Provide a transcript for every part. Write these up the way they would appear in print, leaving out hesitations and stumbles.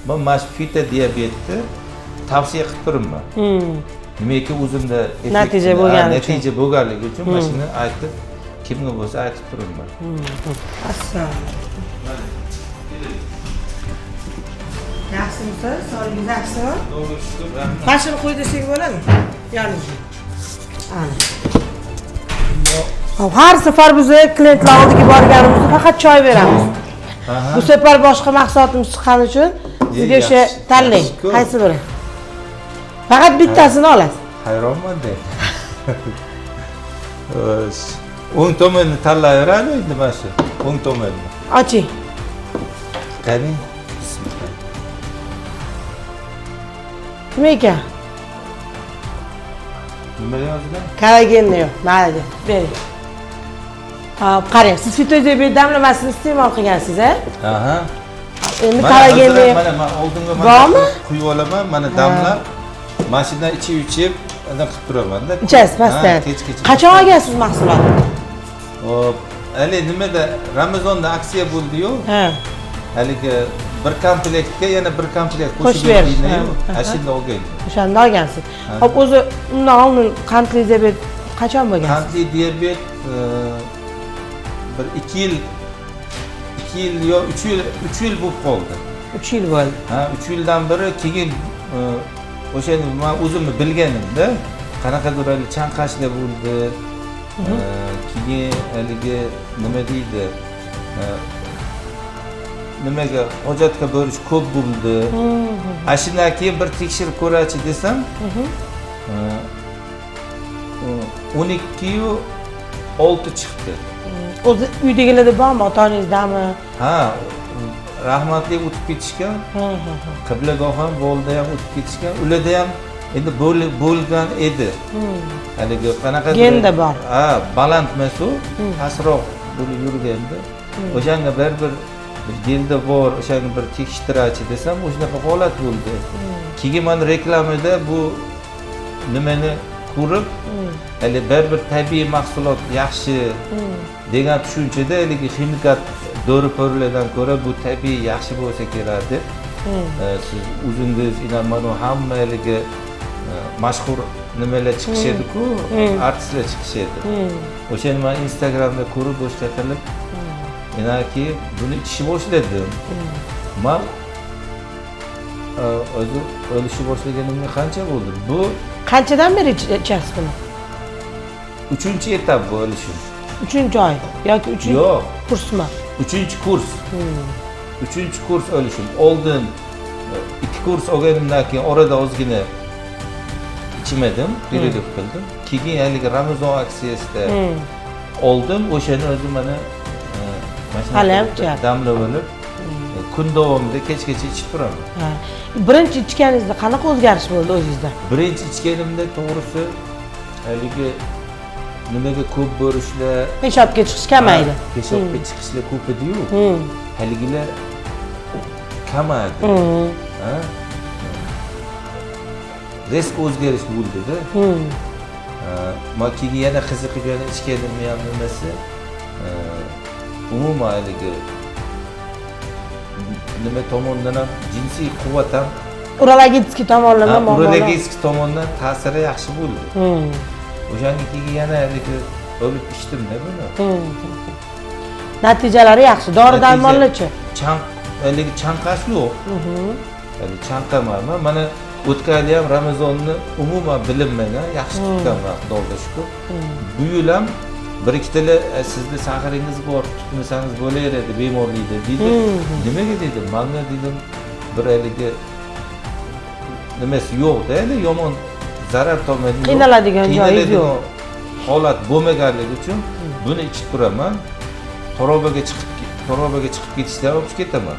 men mana shu fita diabetni tavsiya qilib turibman. Nimaiki o'zimda natija bo'lgani uchun. Natija bo'lganligi uchun mana shuni aytib, kimga bo'lsa aytib turibman. Assalomu yaxshimisiz? Sog'ligingiz yaxshimi? To'g'ri shukur, rahmat. Mashina qo'y desang bo'ladimi? Yoningizga. Ana. Har safar biz klientlar oldiga borganimizda faqat choy beramiz. Bu safar boshqa mahsulotimiz chiqqani uchun sizga o'sha tanlang. Qaysi biri? Faqat bittasini olasiz. Hayronman-da. O'ng tomonini tanlayveradi endi mana shu. O'ng tomonni. Oching. Qani? Nima ekan? Nima yozgan? Kollagenni yo'q. Mayli, bering. Hop, qarang, siz fitodiabet damlamasini iste'mol qilgansiz, a? Aha. Endi kollagenni mana oldinga bormi? Quyib olaman, mana damlab, mashina ichib, ana qilib turaman-da. Ichasiz, pastdan. Qachon olgansiz mahsulotni? Hop, hali nimada Ramazonda aksiya bo'ldi-yu. Ha. Haligi bir komplektga yana bir komplekt qo'shib berishdi. Ashunda olgan. O'shanda olgansiz. Hop, o'zi undan oldin qandli diabet qachon bo'lgan? Qandli diabet bir 2 yil yo 3 yil bo'lib qoldi. 3 yil bo'ldi. Ha, 3 yildan beri keyin o'shani men o'zimni bilganimda qanaqadir hali chanqashlar bo'ldi. Keyin haligi nima deydi? Nimaga hojatga borish ko'p bo'ldi. Ashundan keyin bir tekshirib ko'rachi desam, 12 yu 6 chiqdi. O'zi uydagilarda bormi, ota-onangizdami? Ha, rahmatli o'tib ketishgan. Qiblagoh ham bo'ldi ham o'tib ketishgan. Ularda ham endi bo'lgan edi. Haligi qanaqadir genda bor. Ha, baland masu, pastroq bo'lib yurganda. O'shanga bir genda bor, o'shani bir tekshirachi desam, o'shunaqa holat bo'ldi. Keyin men reklamada bu nimani ko'rib, hali bir tabiiy mahsulot yaxshi degan tushunchada haligi ximikat dori-porilardan ko'ra bu tabiiy yaxshi bo'lsa kerak deb siz o'zingiz mana hamma haligi mashhur nimalar chiqishadi-ku, artistlar chiqishadi. O'shani men Instagramda ko'rib boshqa qilib Inaki buni ichishni boshladim. Men o'zi o'lishni boshlaganimga qancha bo'ldi? Bu qanchadan beri ichasiz buni? 3-etap bu o'lishim. 3-oy yoki 3 yo'q, kursmi? 3-kurs. 3-kurs o'lishim. Oldin 2 kurs olganimdan keyin orada ozgina ichmadim, periodiv qildim. Keyin haligi Ramazon aksiyasida oldim, o'shani o'zi mana damlab olib, kun davomida kechgacha ichib turaman. Birinchi ichganingizda qanaqa o'zgarish bo'ldi o'zingizda? Birinchi ichganimda to'g'risi haligi nimaga ko'p borishlar, peshobga chiqish kamaydi. Peshobga chiqishlar ko'p edi-yu. Haligilar kamaydi. Risk o'zgarish bo'ldi-da. Men keyin yana qiziqib yana ichganim ham nimasi umuman haligi nima tomonidan ham jinsiy quvvat ham urologik tomonlama urologik tomondan ta'siri yaxshi bo'ldi. O'shanga keyin yana haligi olib ichdimda buni. Natijalari yaxshi. Dori-darmonlarchi? Haligi chanqash yo'q. Hali chanqamayman. Mana o'tgan ham Ramazonni umuman bilinmagan, yaxshi tutganman, Xudoga shukr. Bu yil ham bir ikkitalar sizni saharingiz bor, tutmasangiz bo'laveradi bemorlikda dedi. Nimaga dedim? Menga dedim bir haligi nimasi yo'q-da, hali yomon zarar tomoni yo'q. Qiynaladigan joyi yo'q. Holat bo'lmaganligi uchun buni ichib turaman. Tarobaga chiqib ketishdan olib ketaman.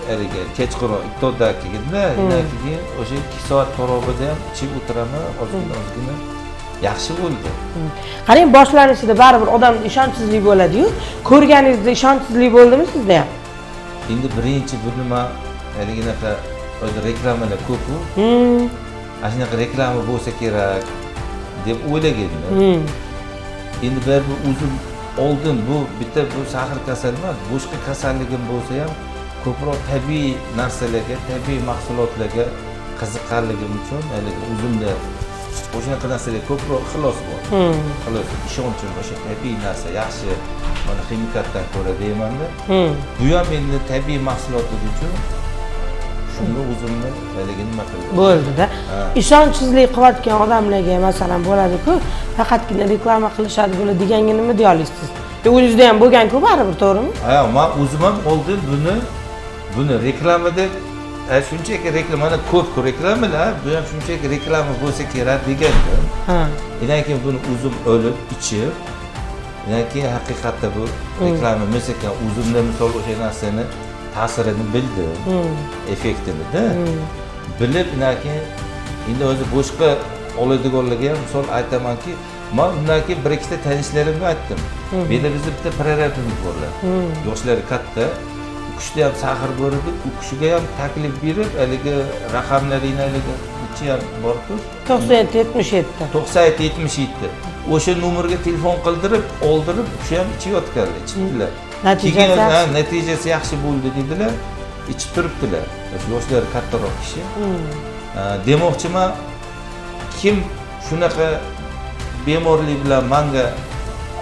Haligi kechqurun iftoddan keyinda, keyin o'sha 2 soat tarobada ham ichib o'tiraman, ozgina yaxshi bo'ldi. Qarang, boshlanishida baribir odamda ishonchsizlik bo'ladi-yu, ko'rganingizda ishonchsizlik bo'ldimi sizda ham? Endi birinchi bu nima haliginaqa o'zi reklamalar ko'p-ku. Shunaqa reklama bo'lsa kerak deb o'ylagandim. Endi baribir o'zim oldin bu bitta bu sahar kasali emas, boshqa kasalligim bo'lsa ham ko'proq tabiiy narsalarga, tabiiy mahsulotlarga qiziqqanligim uchun haligi uzumda o'shaqa narsalarga ko'proq ixlos bor. Ixlos, ishonchim o'sha tabiiy narsa yaxshi, mana ximikatdan ko'ra deymanda. Bu ham endi tabiiy mahsulotlar uchun shunga uzumni haligi nima qildi? Bo'ldi-da. Ishonchsizlik qilayotgan odamlarga masalan bo'ladi-ku, faqatgina reklama qilishadi bular deganga nima deya olasiz? O'zingizda ham bo'lgan-ku baribir, to'g'rimi? Ha, men o'zim ham oldin buni reklamada shunchaki reklamada ko'p reklamalar, bu ham shunchaki reklama bo'lsa kerak degandim. Undan keyin buni o'zim o'lib, ichib, undan keyin haqiqatda bu reklama emas ekan, o'zimda misol o'sha narsani ta'sirini bildim, effektini-da. Bilib, undan keyin endi o'zi boshqa oladiganlarga ham misol aytamanki, men undan keyin bir ikkita tanishlarimga aytdim. Bu yerda bizda bitta prorabimiz borlar. Yoshlari katta. U kishida ham sahr bor edi, u kishiga ham taklif berib, haligi raqamlarini haligi ichi ham bor-ku. 9777. 9777. O'sha nomerga telefon qildirib, oldirib, o'sha ham ichayotganlar, ichibdilar. Natijasi yaxshi bo'ldi dedilar, ichib turibdilar. O'sha yoshlari kattaroq kishi. Demoqchiman, kim shunaqa bemorlik bilan menga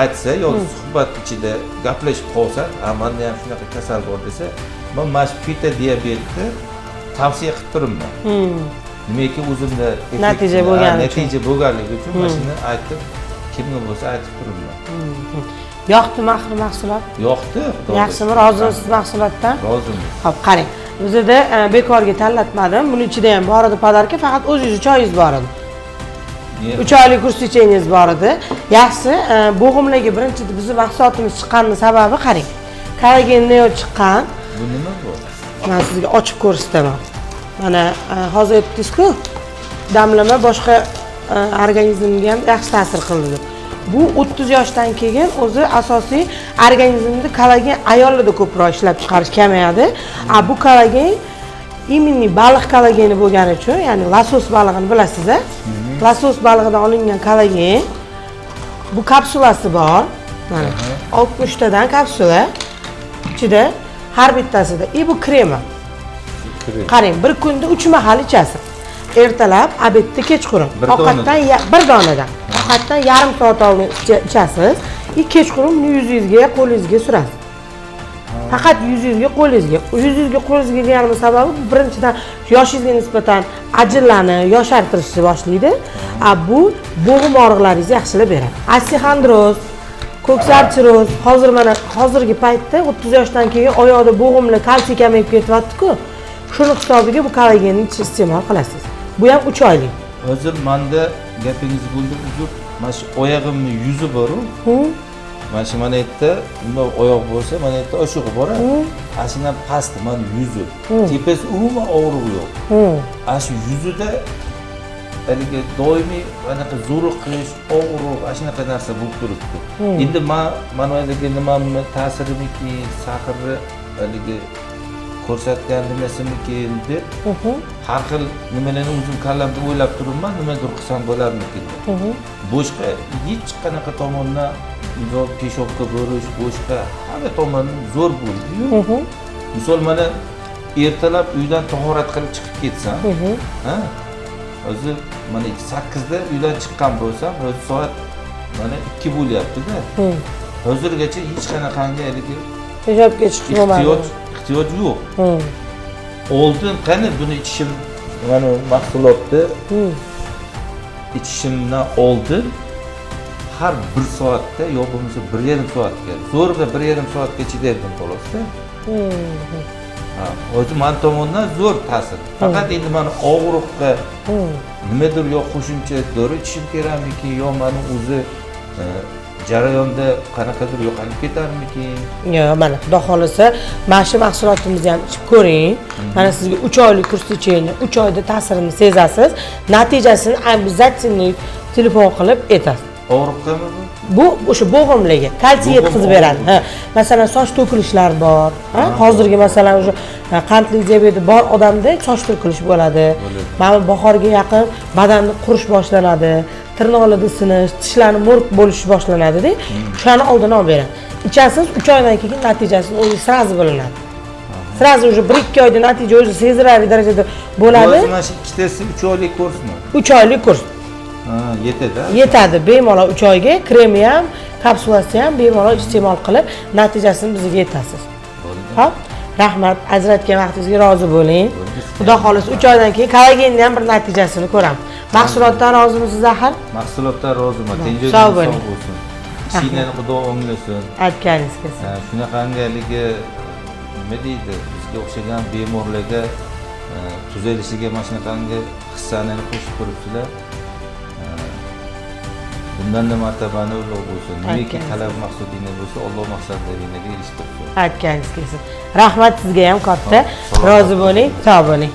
aytsa yoki suhbat ichida gaplashib qolsa, menda ham shunaqa kasal bor desa, men mana shu fita diabetni tavsiya qilib turibman. Nimaki o'zimda natija bo'lganligi uchun mana shuni aytib, kimga bo'lsa aytib turibman. Yoqdimi axir mahsulot? Yoqdi. Yaxshimi, rozimisiz mahsulotdan? Roziman. Xo'p, qarang. Bizda bekorga tanlatmadim. Buning ichida ham bor edi podarka, faqat o'zingiz choyingiz bor edi. 3 oylik kurs ichengiz bor edi. Yaxshi, bo'g'imlarga birinchi bizning mahsulotimiz chiqqanining sababi qarang. Kollagen neo chiqqan. Bu nima bu? Men sizga ochib ko'rsataman. Mana hozir aytdingiz-ku, damlama boshqa organizmga ham yaxshi ta'sir qildi. Bu 30 yoshdan keyin o'zi asosiy organizmda kollagen ayollarda ko'proq ishlab chiqarish kamayadi. Bu kollagen immuniy baliq kollageni bo'lgani uchun, ya'ni losos balig'ini bilasiz-a? Losos balig'idan olingan kollagen. Bu kapsulasi bor. Mana 60 tadan kapsula. Ichida har bittasida bu krema. Qarang, bir kunda 3 mahal ichasiz. Ertalab, obedda, kechqurun. Ovqatdan bir donadan. Ovqatdan yarim soat oldin ichasiz. Kechqurun yuzingizga, qo'lingizga surasiz. Faqat yuzingizga, qo'lingizga. Yuzingizga, qo'lingizga deganim sababi birinchidan yoshingizga nisbatan ajinlarni yoshartirishni boshlaydi. Bu bo'g'im og'riqlaringizni yaxshilab beradi. Osteoxondroz, ko'ksar chiroz, hozir mana hozirgi paytda 30 yoshdan keyin oyoqda bo'g'imlar kalsiy kamayib ketyapti-ku. Shuni hisobiga bu kollagenni iste'mol qilasiz. Bu ham 3 oylik. Hozir menda gapingiz bo'ldi, uzr. Mana shu oyog'imning yuzi bor-ku. Mana shu mana yerda bunday oyoq bo'lsa, mana yerda oshiq bor-a. Ashuna past mana yuzi. Tepasi umuman og'riq yo'q. Shu yuzida haligi doimiy anaqa zo'riqish, og'riq, shunaqa narsa bo'lib turibdi. Endi mana haligi nimamni ta'sirimiki, sahrni haligi ko'rsatgan nimasimiki deb har xil nimalarni o'zim kallamda o'ylab turibman, nimadir qilsam bo'larmikin. Boshqa hech qanaqa tomondan peshobga bo'rish, boshqa hamma tomoni zo'r bo'ldi-yu. Misol mana ertalab uydan tahorat qilib chiqib ketsam, o'zi mana 8 da uydan chiqqan bo'lsam, o'zi soat mana 2 bo'lyapti-da. Hozirgacha hech qanaqangi haligi peshobga chiqib bo'lmadi. Ehtiyoj yo'q. Oldin qani buni ichishim, mana mahsulotni ichishimdan oldin har 1 soatda yo bo'lmasa 1,5 soatga, zo'rg'a 1,5 soatga chidardim xolos-da. O'zi men tomonidan zo'r ta'sir. Faqat endi mana og'riqqa nimadir yo qo'shimcha dori ichishim kerakmiki, yo meni o'zi jarayonda qanaqadir yo'qolib ketarmikin? Yo'q, mana xudo xolasa, mana shu mahsulotimizni ham ichib ko'ring. Mana sizga 3 oylik kurs ichingni, 3 oyda ta'sirini sezasiz. Natijasini обязательно telefon qilib aytasiz. Og'riqmi bu? Bu o'sha bo'g'imlarga kalsiy yetkazib beradi. Masalan, soch to'kilishlar bor. Hozirgi masalan o'sha qandli diabeti bor odamda soch to'kilish bo'ladi. Mana bahorga yaqin badanni qurish boshlanadi. Tirnoqlarda sinish, tishlarni mo'rk bo'lishi boshlanadi-da. Shuni oldini olib beradi. Ichasiz 3 oydan keyin natijasini o'zingiz sразу bilinadi. sразу уже 1-2 oyda natija o'zi sezilarli darajada bo'ladi. O'zi mana shu ikkitasi 3 oylik kursmi? 3 oylik kurs. Ha, yetadi. Yetadi bemalol 3 oyga, kremi ham, kapsulasi ham bemalol iste'mol qilib, natijasini bizga yetasiz. Xo'p? Rahmat, ajratgan vaqtingizga rozi bo'ling. Xudo xolisa 3 oydan keyin kollagenning ham bir natijasini ko'ramiz. Mahsulotdan rozimisiz axir? Mahsulotdan roziman. Tenjoyingiz Sog' sog' bo'ling. bo'lsin. Ishinglarni Xudo o'nglasin. Aytganingiz kelsin. Shunaqangaligi nima deydi? Bizga o'xshagan bemorlarga tuzalishiga mana shunaqangi hissani qo'shib turibsizlar. Bundan-da martabani ulug' bo'lsin. Nimaki talab maqsadingiz bo'lsa, Alloh maqsadlaringizga erishtirsin. Aytganingiz kelsin. Rahmat sizga ham katta. Rozi bo'ling, sog' bo'ling.